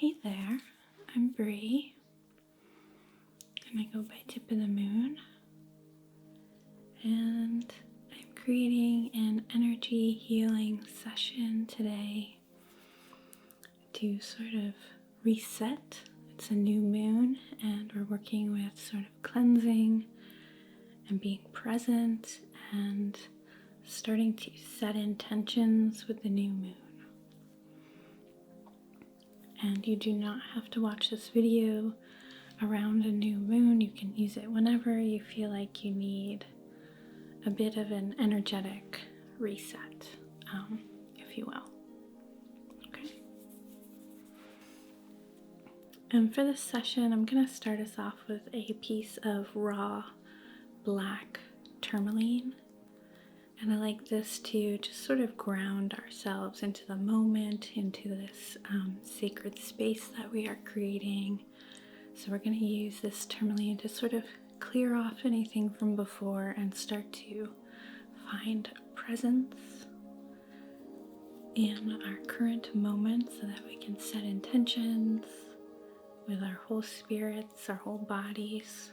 Hey there, I'm Bree, and I go by Tip of the Moon, and I'm creating an energy healing session today to sort of reset. It's a new moon, and we're working with sort of cleansing and being present and starting to set intentions with the new moon. And you do not have to watch this video around a new moon. You can use it whenever you feel like you need a bit of an energetic reset, if you will. Okay. And for this session, I'm going to start us off with a piece of raw black tourmaline. And I like this to just sort of ground ourselves into the moment, into this sacred space that we are creating. So we're going to use this tourmaline to sort of clear off anything from before and start to find presence in our current moment so that we can set intentions with our whole spirits, our whole bodies.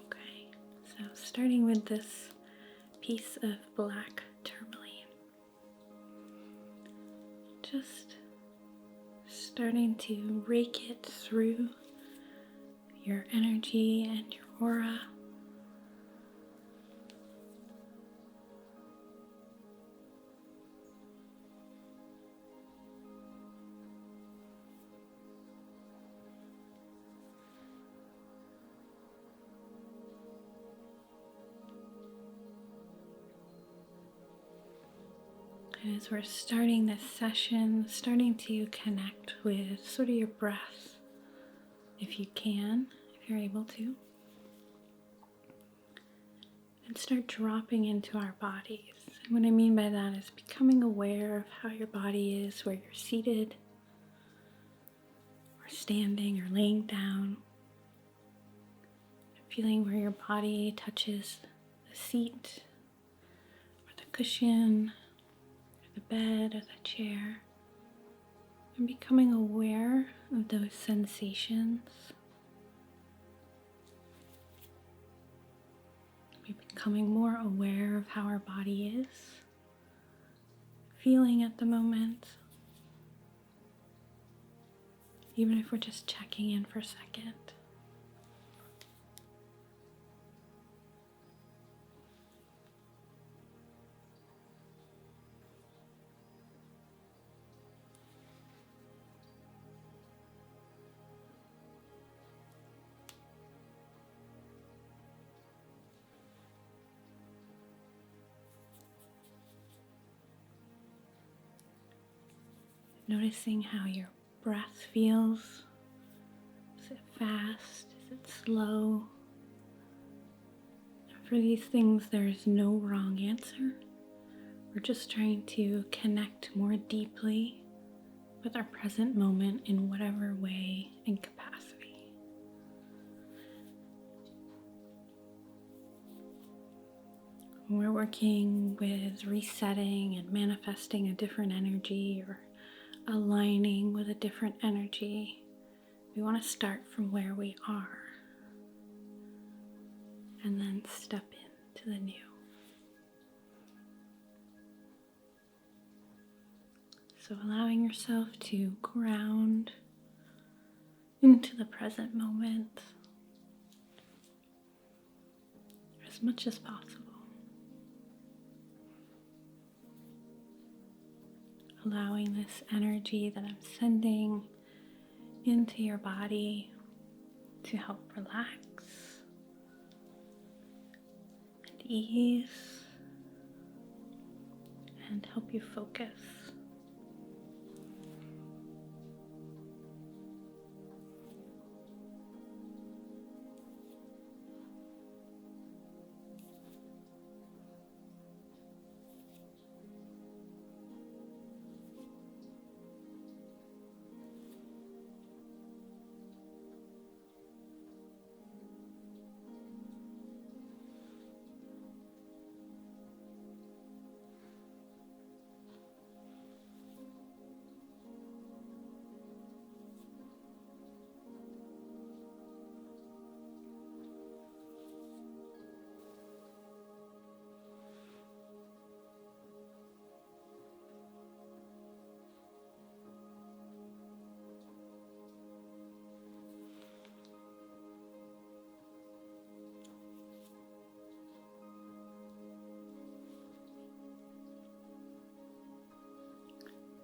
Okay, so starting with this piece of black tourmaline. Just starting to rake it through your energy and your aura. And as we're starting this session, starting to connect with sort of your breath, if you can, if you're able to. And start dropping into our bodies. And what I mean by that is becoming aware of how your body is, where you're seated, or standing, or laying down. Feeling where your body touches the seat, or the cushion, the bed or the chair, and becoming aware of those sensations. We're becoming more aware of how our body is feeling at the moment, even if we're just checking in for a second. Noticing how your breath feels. Is it fast? Is it slow? And for these things, there is no wrong answer. We're just trying to connect more deeply with our present moment in whatever way and capacity. When we're working with resetting and manifesting a different energy or aligning with a different energy, we want to start from where we are and then step into the new. So allowing yourself to ground into the present moment as much as possible. Allowing this energy that I'm sending into your body to help relax and ease and help you focus.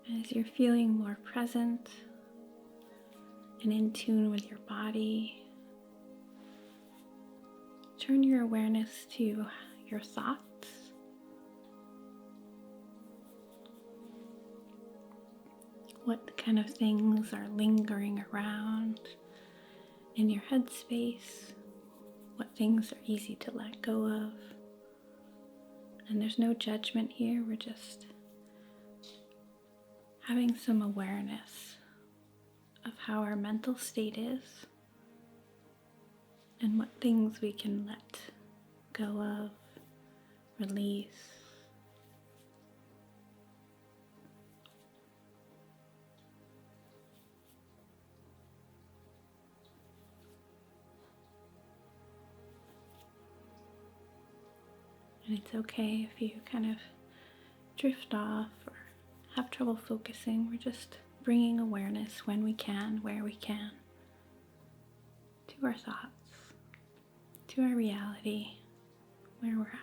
As you're feeling more present and in tune with your body, turn your awareness to your thoughts. What kind of things are lingering around in your headspace? What things are easy to let go of? And there's no judgment here, we're just having some awareness of how our mental state is and what things we can let go of, release. And it's okay if you kind of drift off or have trouble focusing. We're just bringing awareness when we can, where we can, to our thoughts, to our reality, where we're at.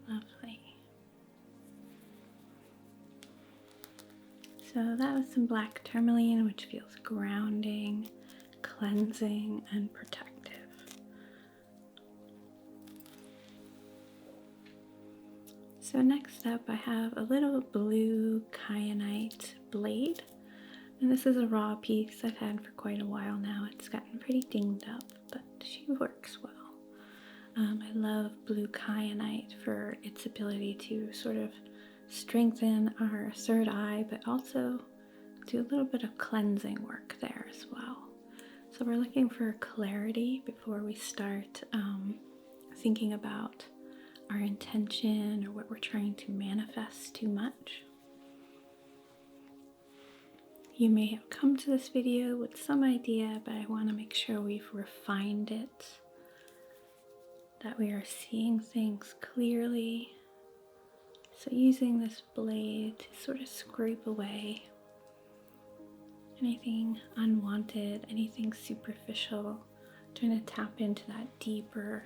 Lovely. So that was some black tourmaline, which feels grounding, cleansing, and protective. So next up I have a little blue kyanite blade. And this is a raw piece I've had for quite a while now. It's gotten pretty dinged up, but she works well. I love blue kyanite for its ability to sort of strengthen our third eye, but also do a little bit of cleansing work there as well. So we're looking for clarity before we start thinking about our intention or what we're trying to manifest too much. You may have come to this video with some idea, but I want to make sure we've refined it, that we are seeing things clearly. So using this blade to sort of scrape away anything unwanted, anything superficial, trying to tap into that deeper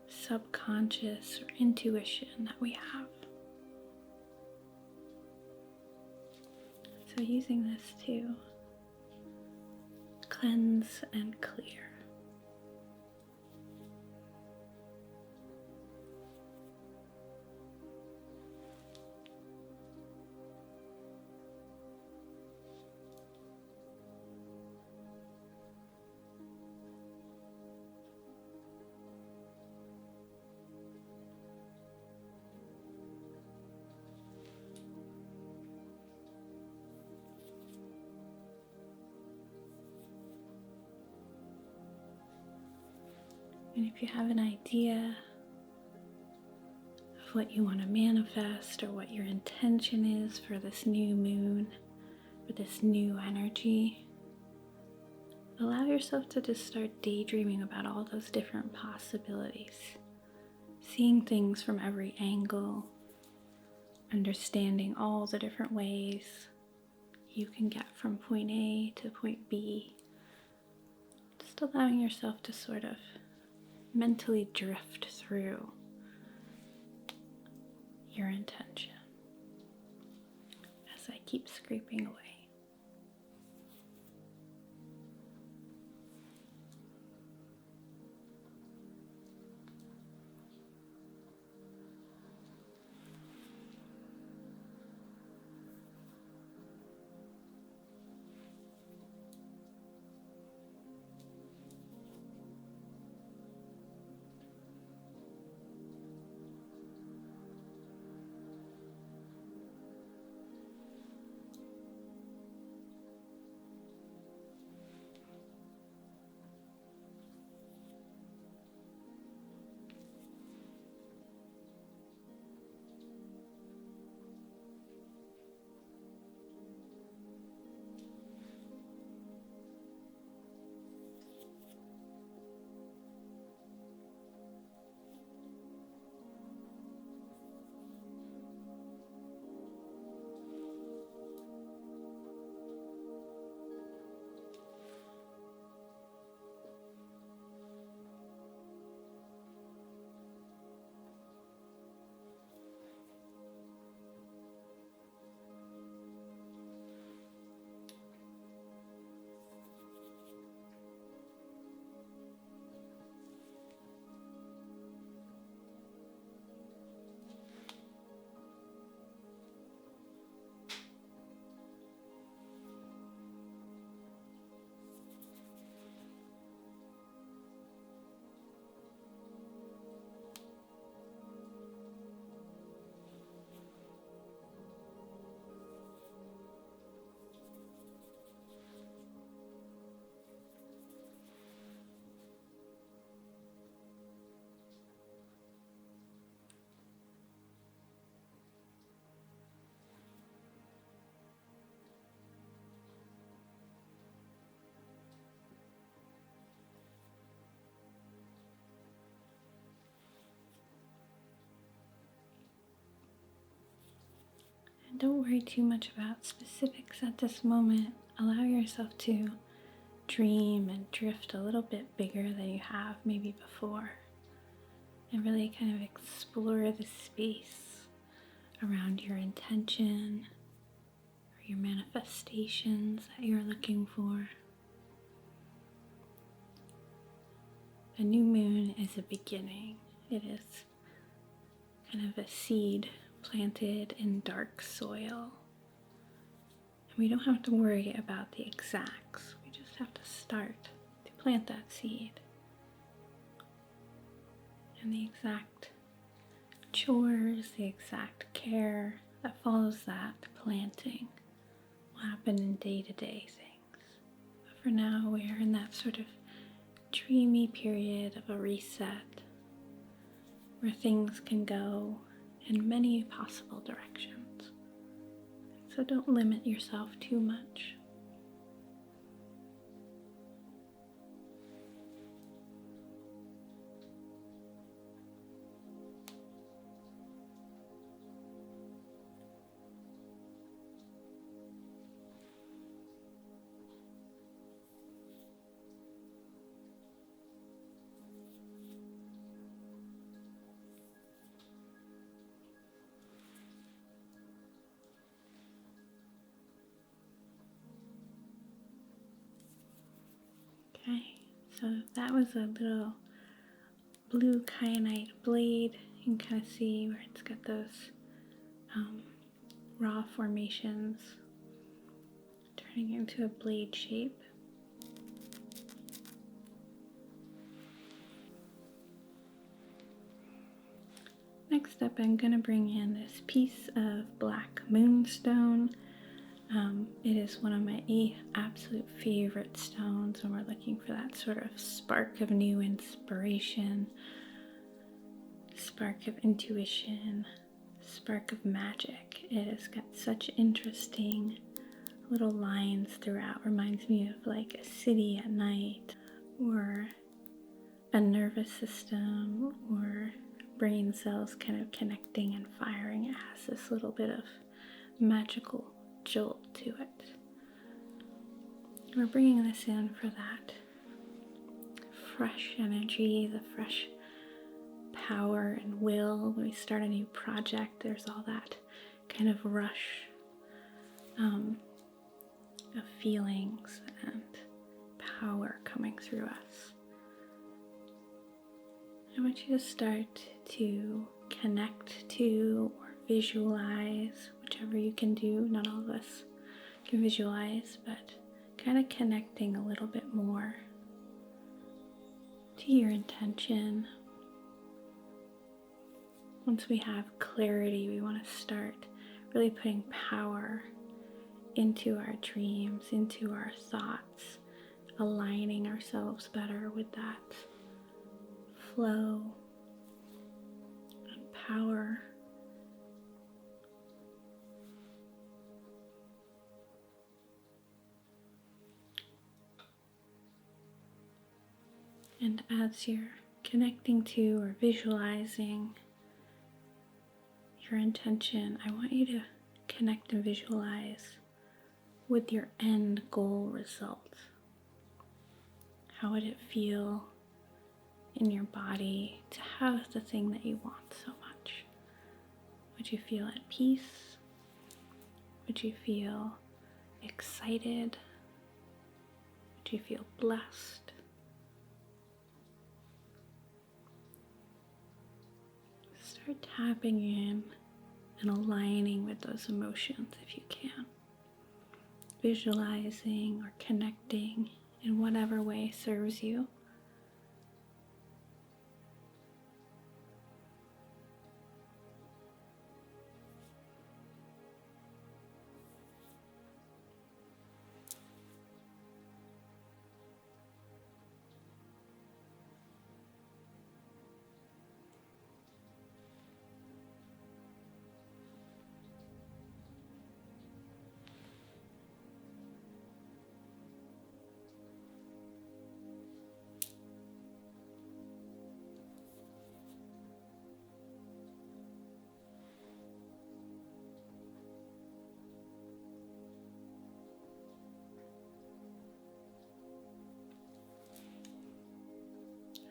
subconscious or intuition that we have. So using this to cleanse and clear. And if you have an idea of what you want to manifest or what your intention is for this new moon, for this new energy, allow yourself to just start daydreaming about all those different possibilities, seeing things from every angle, understanding all the different ways you can get from point A to point B, just allowing yourself to sort of mentally drift through your intention as I keep scraping away. Don't worry too much about specifics at this moment. Allow yourself to dream and drift a little bit bigger than you have maybe before, and really kind of explore the space around your intention or your manifestations that you're looking for. A new moon is a beginning. It is kind of a seed planted in dark soil. And we don't have to worry about the exacts. We just have to start to plant that seed. And the exact chores, the exact care that follows that planting will happen in day-to-day things. But for now, we are in that sort of dreamy period of a reset where things can go in many possible directions. So don't limit yourself too much. Okay, so that was a little blue kyanite blade. You can kind of see where it's got those raw formations turning into a blade shape. Next up, I'm going to bring in this piece of black moonstone. It is one of my absolute favorite stones when we're looking for that sort of spark of new inspiration, spark of intuition, spark of magic. It has got such interesting little lines throughout. Reminds me of like a city at night, or a nervous system, or brain cells kind of connecting and firing. It has this little bit of magical jolt to it. We're bringing this in for that fresh energy, the fresh power and will. When we start a new project, there's all that kind of rush of feelings and power coming through us. I want you to start to connect to or visualize, whichever you can do. Not all of us can visualize, but kind of connecting a little bit more to your intention. Once we have clarity, we want to start really putting power into our dreams, into our thoughts, aligning ourselves better with that flow and power. And as you're connecting to or visualizing your intention, I want you to connect and visualize with your end goal result. How would it feel in your body to have the thing that you want so much? Would you feel at peace? Would you feel excited? Would you feel blessed? Start tapping in and aligning with those emotions if you can. Visualizing or connecting in whatever way serves you.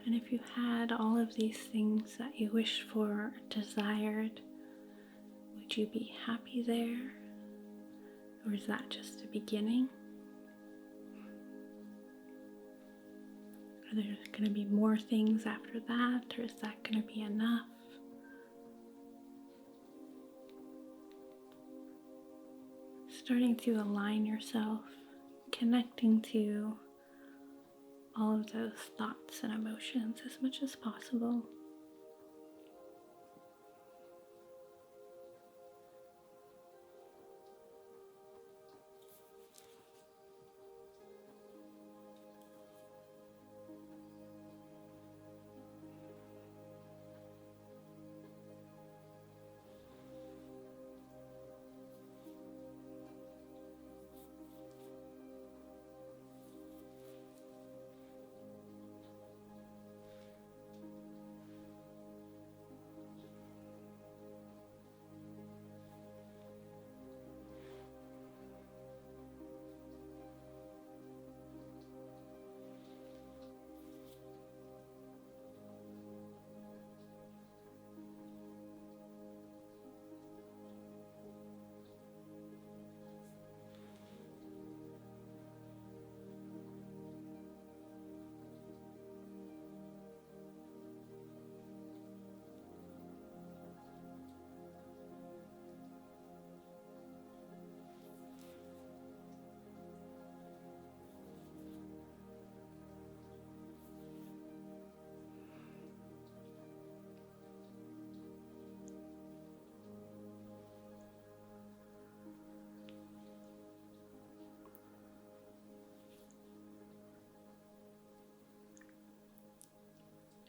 And if you had all of these things that you wished for or desired, would you be happy there? Or is that just a beginning? Are there going to be more things after that, or is that going to be enough? Starting to align yourself, connecting to all of those thoughts and emotions as much as possible.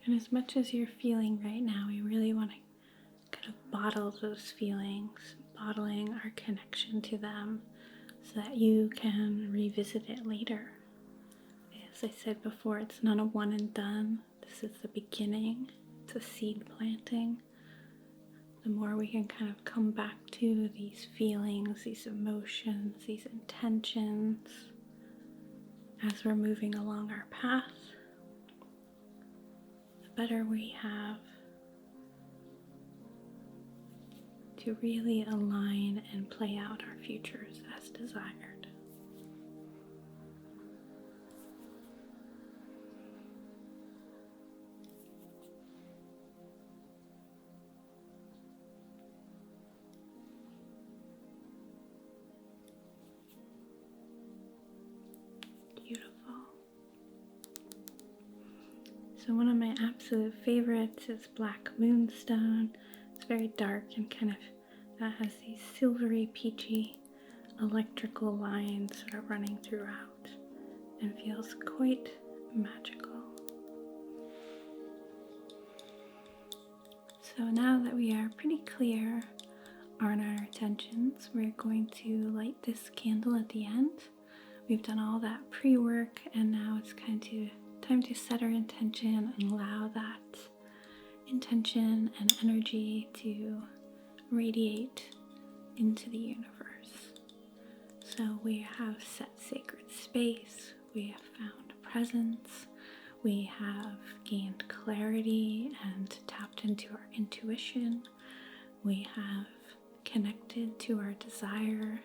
And as much as you're feeling right now, we really want to kind of bottle those feelings, bottling our connection to them so that you can revisit it later. As I said before, it's not a one and done. This is the beginning. It's a seed planting. The more we can kind of come back to these feelings, these emotions, these intentions as we're moving along our path, better we have to really align and play out our futures as desired. Beautiful. So one of my absolute favorites is Black Moonstone. It's very dark and kind of has these silvery, peachy electrical lines sort of running throughout and feels quite magical. So now that we are pretty clear on our intentions, we're going to light this candle at the end. We've done all that pre-work, and now it's kind of time to set our intention and allow that intention and energy to radiate into the universe. So we have set sacred space, we have found presence, we have gained clarity and tapped into our intuition, we have connected to our desire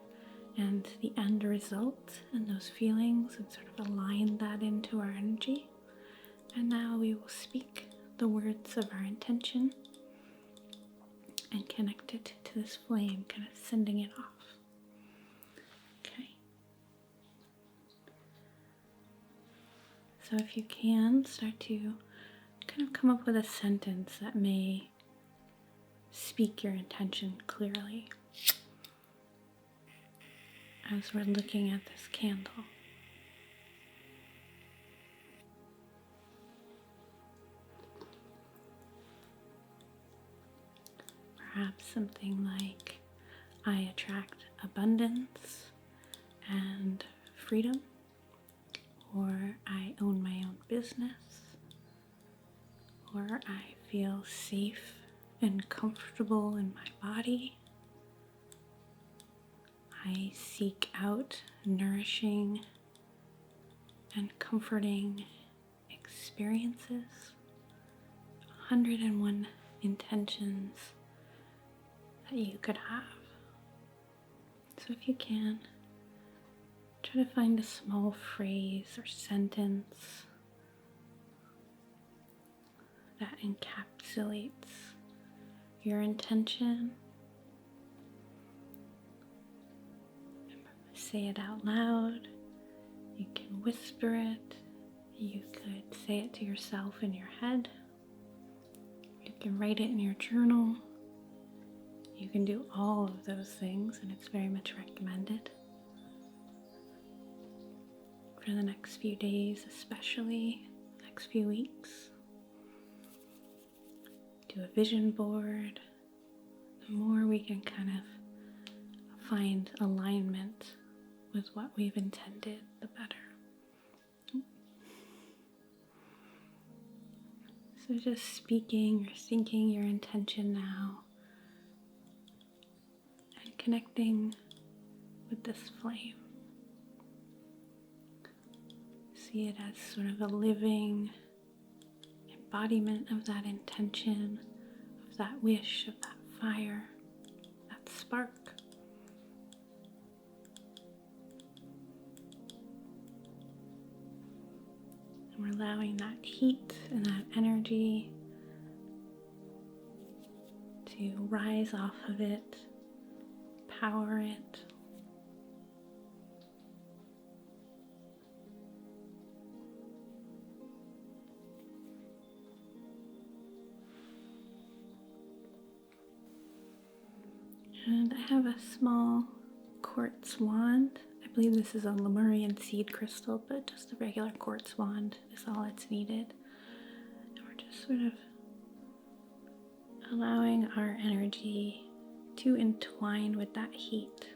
and the end result and those feelings and sort of align that into our energy. And now we will speak the words of our intention and connect it to this flame, kind of sending it off. Okay. So if you can, start to kind of come up with a sentence that may speak your intention clearly as we're looking at this candle. Perhaps something like, I attract abundance and freedom, or I own my own business, or I feel safe and comfortable in my body. I seek out nourishing and comforting experiences. 101 intentions that you could have. So if you can, try to find a small phrase or sentence that encapsulates your intention. Say it out loud. You can whisper it. You could say it to yourself in your head. You can write it in your journal. You can do all of those things, and it's very much recommended. For the next few days, especially next few weeks. Do a vision board. The more we can kind of find alignment with what we've intended, the better. So just speaking or thinking your intention now and connecting with this flame. See it as sort of a living embodiment of that intention, of that wish, of that fire, that spark. And we're allowing that heat and that energy to rise off of it, power it. And I have a small quartz wand. I believe this is a Lemurian seed crystal, but just a regular quartz wand is all that's needed. And we're just sort of allowing our energy to entwine with that heat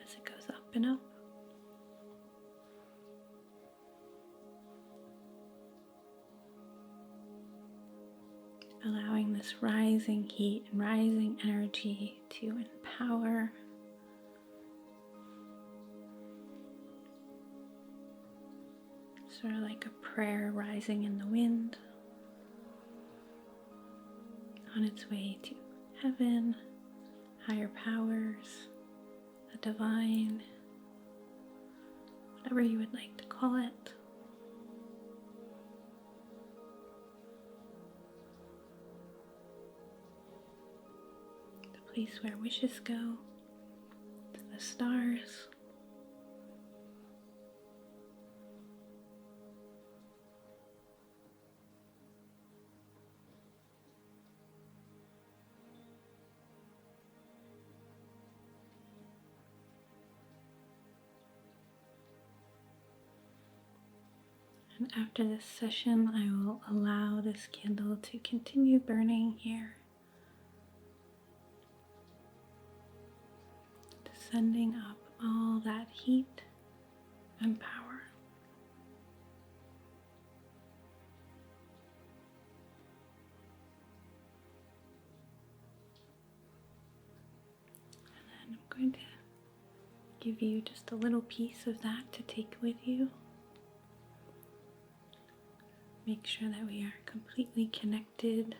as it goes up and up. Allowing this rising heat and rising energy to empower, sort of like a prayer rising in the wind, on its way to heaven, higher powers, the divine, whatever you would like to call it. The place where wishes go, to the stars. And after this session, I will allow this candle to continue burning here, sending up all that heat and power. And then I'm going to give you just a little piece of that to take with you. Make sure that we are completely connected.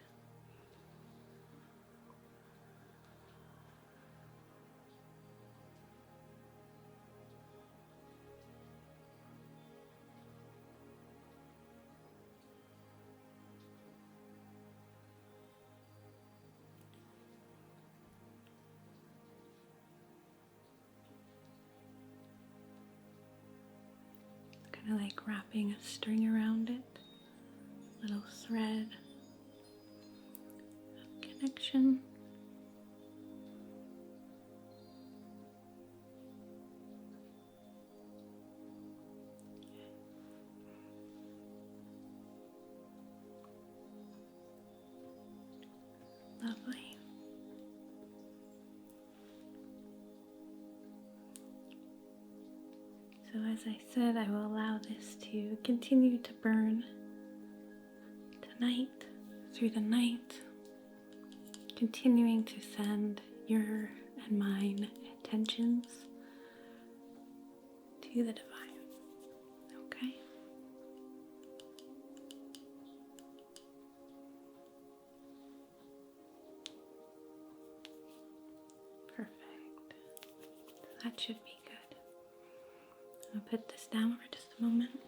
Kind of like wrapping a string around it. Little thread of connection. Lovely. So as I said, I will allow this to continue to burn tonight, through the night, continuing to send your and mine intentions to the divine. Okay? that should be good. I'll put this down for just a moment.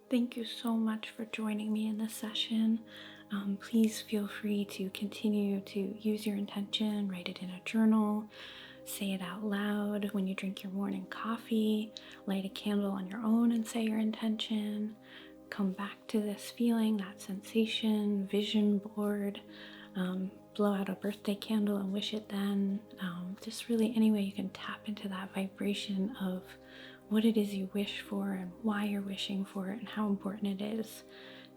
Thank you so much for joining me in this session. Please feel free to continue to use your intention, write it in a journal, say it out loud when you drink your morning coffee, light a candle on your own and say your intention. Come back to this feeling, that sensation, vision board, blow out a birthday candle and wish it then. Just really any way you can tap into that vibration of what it is you wish for and why you're wishing for it and how important it is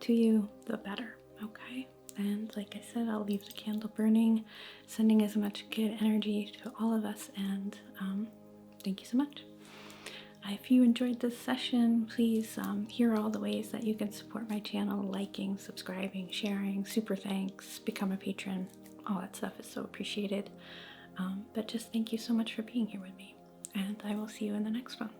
to you, the better, okay? And like I said, I'll leave the candle burning, sending as much good energy to all of us, and thank you so much. If you enjoyed this session, please hear all the ways that you can support my channel: liking, subscribing, sharing, super thanks, become a patron. All that stuff is so appreciated. But just thank you so much for being here with me, and I will see you in the next one.